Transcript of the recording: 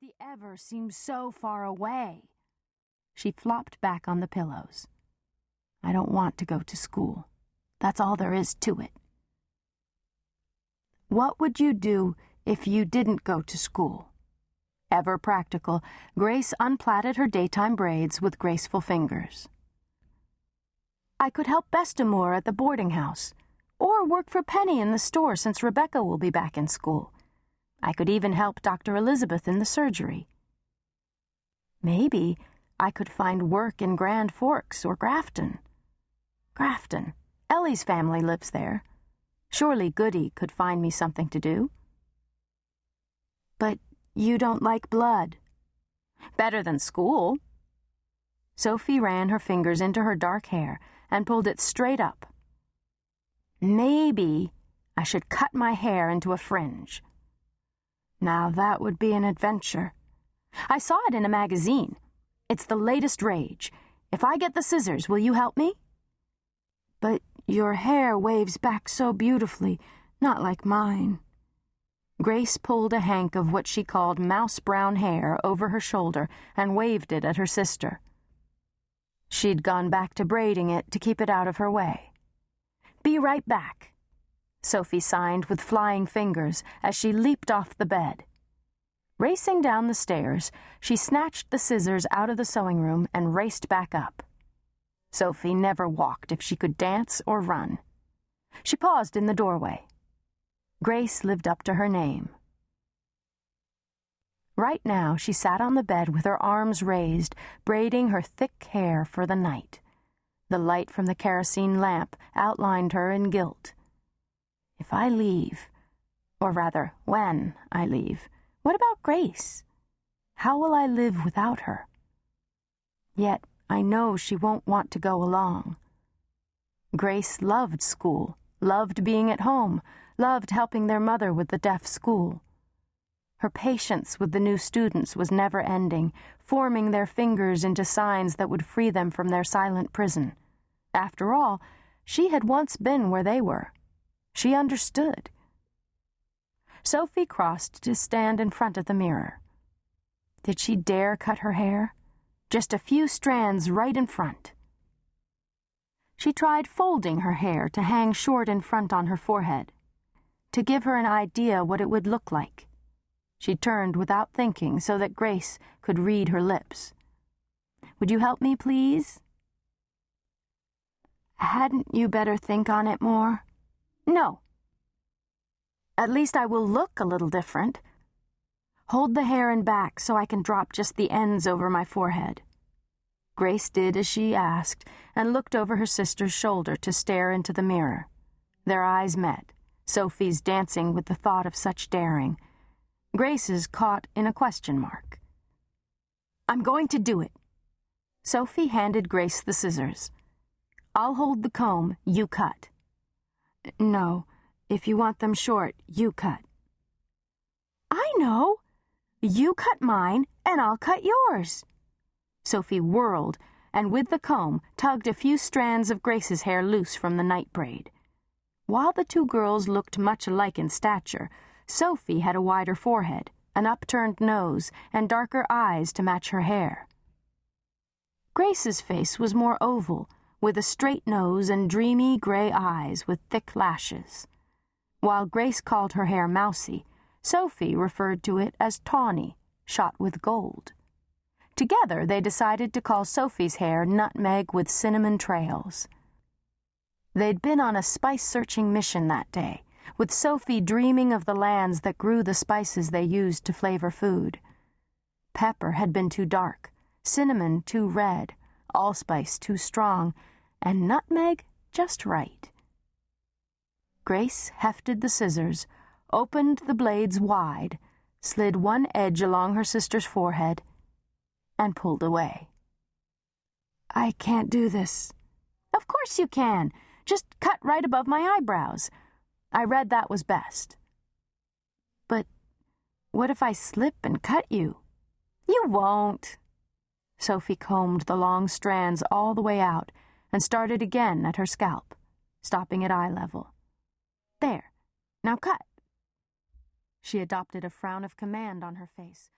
the ever seems so far away. She flopped back on the pillows. I don't want to go to school. That's all there is to it. What would you do if you didn't go to school? Ever practical, Grace unplaited her daytime braids with graceful fingers. I could help Bestamore at the boarding house, or work for Penny in the store since Rebecca will be back in school. I could even help Dr. Elizabeth in the surgery. Maybe I could find work in Grand Forks or Grafton. Grafton. Ellie's family lives there. Surely Goody could find me something to do. But you don't like blood. Better than school. Sophie ran her fingers into her dark hair and pulled it straight up. Maybe I should cut my hair into a fringe. Now that would be an adventure. I saw it in a magazine. It's the latest rage. If I get the scissors, will you help me? But your hair waves back so beautifully, not like mine. Grace pulled a hank of what she called mouse-brown hair over her shoulder and waved it at her sister. She'd gone back to braiding it to keep it out of her way. Be right back, Sophie signed with flying fingers as she leaped off the bed. Racing down the stairs, she snatched the scissors out of the sewing room and raced back up. Sophie never walked if she could dance or run. She paused in the doorway. Grace lived up to her name. Right now, she sat on the bed with her arms raised, braiding her thick hair for the night. The light from the kerosene lamp outlined her in gilt. If I leave, or rather, when I leave, what about Grace? How will I live without her? Yet I know she won't want to go along. Grace loved school, loved being at home, loved helping their mother with the deaf school. Her patience with the new students was never ending, forming their fingers into signs that would free them from their silent prison. After all, she had once been where they were. She understood. Sophie crossed to stand in front of the mirror. Did she dare cut her hair? Just a few strands right in front. She tried folding her hair to hang short in front on her forehead, to give her an idea what it would look like. She turned without thinking so that Grace could read her lips. Would you help me, please? Hadn't you better think on it more? No. At least I will look a little different. Hold the hair in back so I can drop just the ends over my forehead. Grace did as she asked and looked over her sister's shoulder to stare into the mirror. Their eyes met, Sophie's dancing with the thought of such daring. Grace's caught in a question mark. I'm going to do it. Sophie handed Grace the scissors. I'll hold the comb, you cut. No, if you want them short, you cut. I know. You cut mine, and I'll cut yours. Sophie whirled, and with the comb, tugged a few strands of Grace's hair loose from the night braid. While the two girls looked much alike in stature, Sophie had a wider forehead, an upturned nose, and darker eyes to match her hair. Grace's face was more oval, with a straight nose and dreamy gray eyes with thick lashes. While Grace called her hair mousy, Sophie referred to it as tawny, shot with gold. Together they decided to call Sophie's hair nutmeg with cinnamon trails. They'd been on a spice-searching mission that day, with Sophie dreaming of the lands that grew the spices they used to flavor food. Pepper had been too dark, cinnamon too red, allspice too strong, and nutmeg just right. Grace hefted the scissors, opened the blades wide, slid one edge along her sister's forehead, and pulled away. I can't do this. Of course you can. Just cut right above my eyebrows. I read that was best. But what if I slip and cut you? You won't. Sophie combed the long strands all the way out and started again at her scalp, stopping at eye level. There. Now cut. She adopted a frown of command on her face,